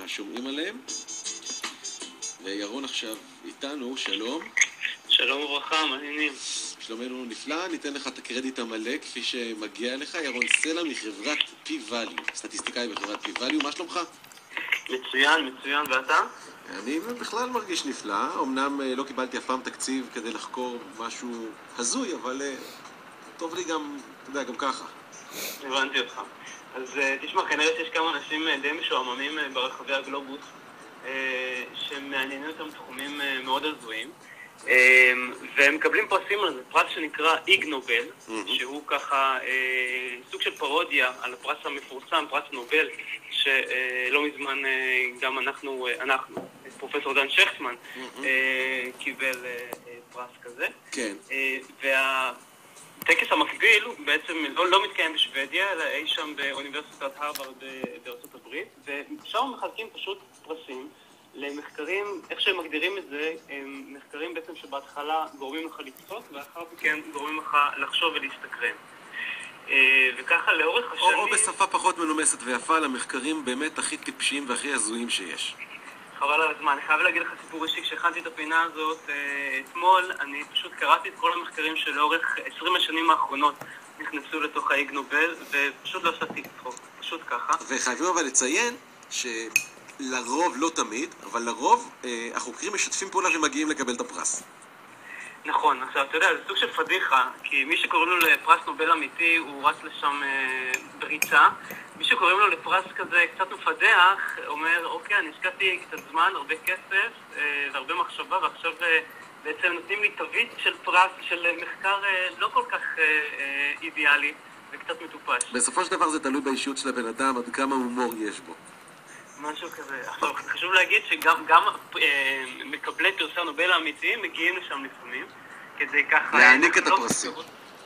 שומעים עליהם. וירון עכשיו איתנו, שלום. שלום וברכה, מעניינים. שלומנו נפלא, ניתן לך את הקרדיט המלא כפי שמגיע לך. ירון סלע מחברת P-Value, סטטיסטיקאי בחברת P-Value, מה שלומך? מצוין, ואתה? אני בכלל מרגיש נפלא, אמנם לא קיבלתי אף פעם תקציב כדי לחקור משהו הזוי, אבל טוב לי גם, אתה יודע, גם ככה. הבנתי אותך. אז תשמע, כנראה שיש כמה אנשים די משועממים ברחבי הגלובוס שמעניינים אותם תחומים מאוד הזויים, והם מקבלים פרסים על זה, פרס שנקרא איג נובל, שהוא ככה סוג של פרודיה על הפרס המפורסם, פרס נובל, שלא מזמן גם אנחנו, פרופסור דן שכטמן, קיבל פרס כזה. כן. והטקס המקביל בעצם לא מתקיים בשוודיה, אלא אי שם באוניברסיטת הרווארד בארצות הברית, ושם מחלקים פשוט פרסים למחקרים, איך שהם מגדירים את זה, הם מחקרים בעצם שבהתחלה גורמים לך לצפות, ואחר מכן גורמים לך לחשוב ולהסתקרן. וככה לאורך השנים... או בשפה פחות מנומסת ויפה, למחקרים באמת הכי טיפשיים והכי הזויים שיש. חבל על הזמן, אני חייב להגיד לך סיפור אישי, כשהכנתי את הפינה הזאת אתמול, אני פשוט קראתי את כל המחקרים שלאורך 20 השנים האחרונות נכנסו לתוך האיג נובל, ופשוט לא עשיתי צחוק, פשוט ככה. וחייבים אבל לציין שלרוב, לא תמיד, אבל לרוב החוקרים משתפים פעולה ומגיעים לקבל את הפרס. נכון, עכשיו אתה יודע, זה סוג של פדיחה, כי מי שקוראים לו לפרס נובל אמיתי הוא רץ לשם בריצה, מי שקוראים לו לפרס כזה קצת מפדח אומר, אוקיי, אני השקעתי קצת זמן, הרבה כסף והרבה מחשבה, ועכשיו בעצם נותנים לי תווית של פרס, של מחקר לא כל כך אידיאלי וקצת מטופש. בסופו של דבר זה תלוי באישיות של הבן אדם, עד כמה הומור יש בו. משהו כזה. עכשיו, חשוב להגיד שגם מקבלי פרסי הנובל האמיתיים מגיעים לשם לפעמים, כדי ככה... להעניק את הפרסים.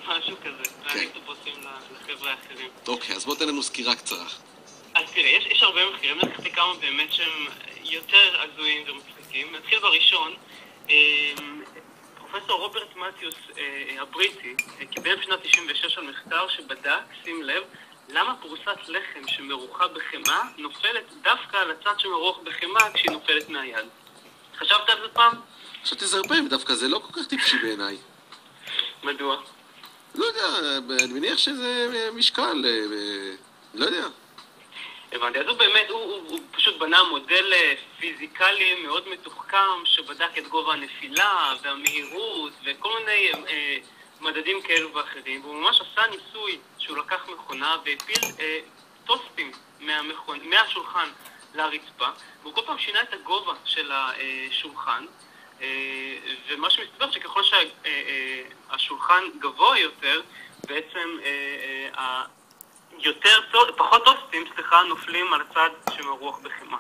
משהו כזה, להעניק את הפרסים לחבר'ה האחרים. אוקיי, אז בוא תן לנו סקירה קצרה. אז תראה, יש הרבה מחקרים, לקחתי כמה באמת שהם יותר הזויים ומצחיקים. נתחיל בראשון, פרופסור רוברט מתיוס הבריטי קיבל בשנת 96 על מחקר שבדק, שים לב, למה פרוסת לחם שמרוחה בחמה נופלת דווקא על הצד שמרוח בחמה כשהיא נופלת מהיד. חשבת על זה פעם? חשבתי זה הרבה, דווקא זה לא כל כך טיפשי בעיניי. מדוע? לא יודע, אני מניח שזה משקל, לא יודע. הבנתי, אז הוא באמת, הוא פשוט בנה מודל פיזיקלי מאוד מתוחכם שבדק את גובה הנפילה והמהירות וכל מיני מדדים כאלו ואחרים, והוא ממש עשה ניסוי שהוא לקח מכונה והפיל טוסטים מהשולחן לרצפה, והוא כל פעם שינה את הגובה של השולחן, ומה שמסתבר שככל שהשולחן גבוה יותר, בעצם פחות טוסטים, נופלים על הצד שמרוח בחמה.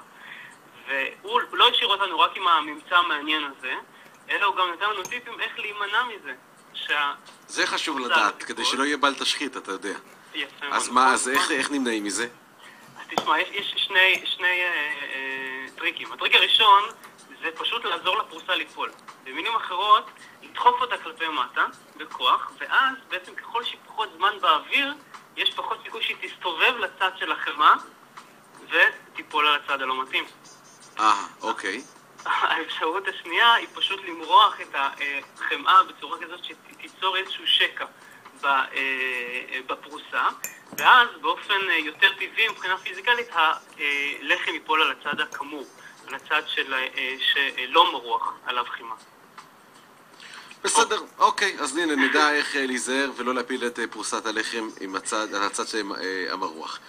והוא לא השאיר אותנו רק עם הממצא המעניין הזה, אלא הוא גם נתן לנו טיפים איך להימנע מזה. זה חשוב לדעת, כדי שלא יהיה בל תשחית, אתה יודע. יפה. אז מה, אז איך נמנעים מזה? אז תשמע, יש שני טריקים. הטריק הראשון זה פשוט לעזור לפרוסה ליפול. במילים אחרות, לדחוף אותה כלפי מטה, בכוח, ואז בעצם ככל שפחות זמן באוויר, יש פחות סיכוי שהיא תסתובב לצד של החמה, ותיפול על הצד הלא מתאים. אוקיי. האפשרות השנייה היא פשוט למרוח את החמאה בצורה כזאת שתיצור איזשהו שקע בפרוסה, ואז באופן יותר טבעי מבחינה פיזיקלית הלחם ייפול על הצד הכמור, על הצד שלא מרוח עליו חימה. בסדר, אוקיי, אז הנה נדע איך להיזהר ולא להפיל את פרוסת הלחם על הצד המרוח.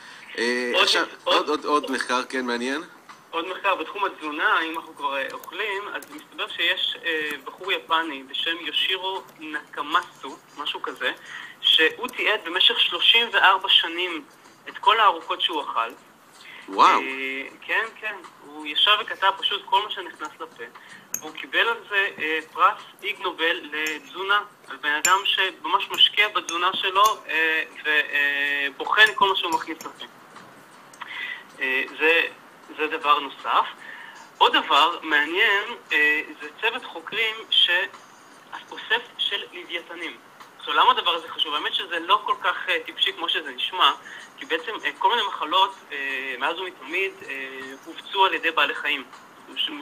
עוד מחקר, כן, מעניין? עוד מחקר בתחום התזונה, אם אנחנו כבר אוכלים, אז מסתבר שיש בחור יפני בשם יושירו נקמאסו, משהו כזה, שהוא תיעד במשך 34 שנים את כל הארוכות שהוא אכל. וואו. כן, הוא ישב וכתב פשוט כל מה שנכנס לפה. הוא קיבל על זה פרס איג נובל לתזונה, על בן אדם שממש משקיע בתזונה שלו ובוחן כל מה שהוא מכניס לפה. זה דבר נוסף. עוד דבר מעניין זה צוות חוקרים שאוסף של לוויתנים. עכשיו, למה הדבר הזה חשוב? האמת שזה לא כל כך טיפשי כמו שזה נשמע, כי בעצם כל מיני מחלות מאז ומתמיד הופצו הופצו על ידי בעלי חיים.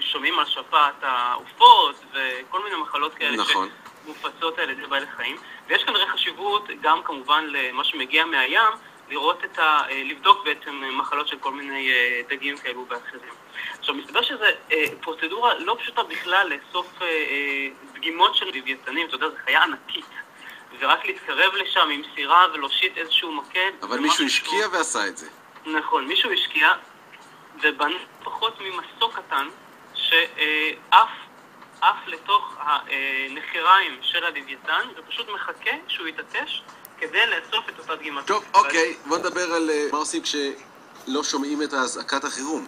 שומעים על שפעת העופות וכל מיני מחלות כאלה נכון. שמופצות על ידי בעלי חיים. ויש כנראה חשיבות גם כמובן למה שמגיע מהים, לבדוק בעצם מחלות של כל מיני דגים כאלו ואחרים. עכשיו, מסתבר שזו פרוצדורה לא פשוטה בכלל לאסוף דגימות של לוויתנים, אתה יודע, זו חיה ענקית. ורק להתקרב לשם עם סירה ולהושיט איזשהו מקל. אבל מישהו השקיע ועשה את זה. נכון, מישהו השקיע ובנה פחות ממסוק קטן שאף לתוך הנחיריים של הלוויתן ופשוט מחכה שהוא יתעטש כדי לאסוף את אותה דגימה. טוב, אוקיי, בוא נדבר על מה עושים כשלא שומעים את אזעקת החירום.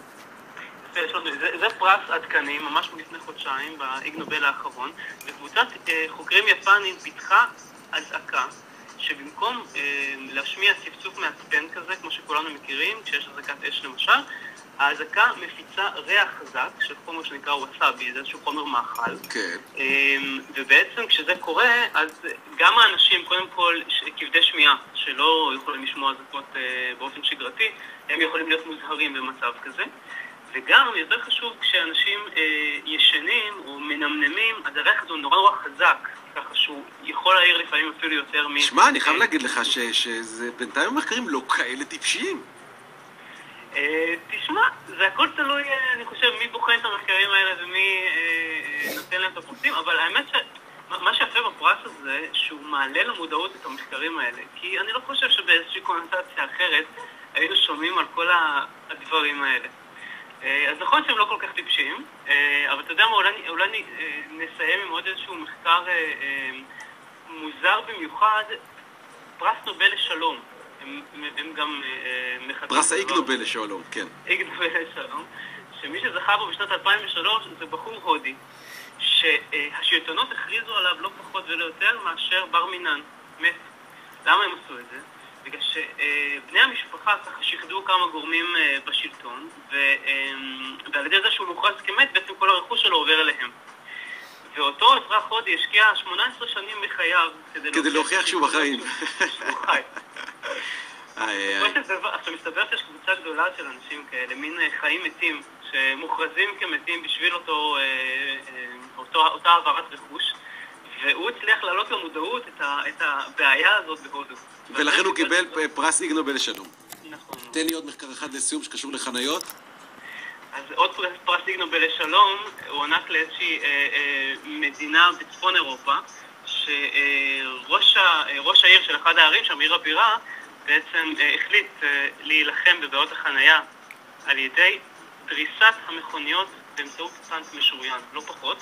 זה פרס עדכני, ממש לפני חודשיים, באיג נובל האחרון, וקבוצת חוקרים יפנים פיתחה אזעקה, שבמקום להשמיע צפצוף מעצבן כזה, כמו שכולנו מכירים, כשיש אזעקת אש למשל, האזעקה מפיצה ריח חזק של חומר שנקרא ווסאבי, זה איזשהו חומר מאכל. כן. ובעצם כשזה קורה, אז גם האנשים, קודם כל כבדי שמיעה, שלא יכולים לשמוע אזעקות באופן שגרתי, הם יכולים להיות מוזהרים במצב כזה. וגם, יותר חשוב, כשאנשים ישנים או מנמנמים, אז הריח הזה הוא נורא חזק, ככה שהוא יכול להעיר לפעמים אפילו יותר מ... שמע, אני חייב להגיד לך שזה בינתיים המחקרים לא כאלה טיפשיים. תשמע, זה הכל תלוי, אני חושב, מי בוחן את המחקרים האלה ומי נותן להם את הפרסים, אבל האמת שמה שיפה בפרס הזה, שהוא מעלה למודעות את המחקרים האלה, כי אני לא חושב שבאיזושהי קונוטציה אחרת היינו שומעים על כל הדברים האלה. אז נכון שהם לא כל כך טיפשים, אבל אתה יודע מה, אולי נסיים עם עוד איזשהו מחקר מוזר במיוחד, פרס נובל לשלום. הם גם פרס האיג נובל לשלום, כן. איג נובל לשלום, שמי שזכה בו בשנת 2003 זה בחור הודי, שהשלטונות הכריזו עליו לא פחות ולא יותר מאשר בר מינן, מת. למה הם עשו את זה? בגלל שבני המשפחה ככה שחדו כמה גורמים בשלטון, ועל ידי זה שהוא מוכרז כמת, בעצם כל הרכוש שלו עובר אליהם. ואותו אזרח הודי השקיע 18 שנים בחייו כדי להוכיח שהוא בחיים. שהוא חי. עכשיו מסתבר שיש קבוצה גדולה של אנשים כאלה, מין חיים מתים, שמוכרזים כמתים בשביל אותה העברת רכוש, והוא הצליח להעלות למודעות את הבעיה הזאת בהודו. ולכן הוא קיבל פרס איג נובל לשלום. נכון. תן לי עוד מחקר אחד לסיום שקשור לחניות. אז עוד פרס איג נובל לשלום הוא ענק לאיזושהי מדינה בצפון אירופה, שראש העיר של אחד הערים, שם עיר הבירה, בעצם החליט להילחם בבעיות החנייה על ידי דריסת המכוניות באמצעות טנק משוריין, לא פחות.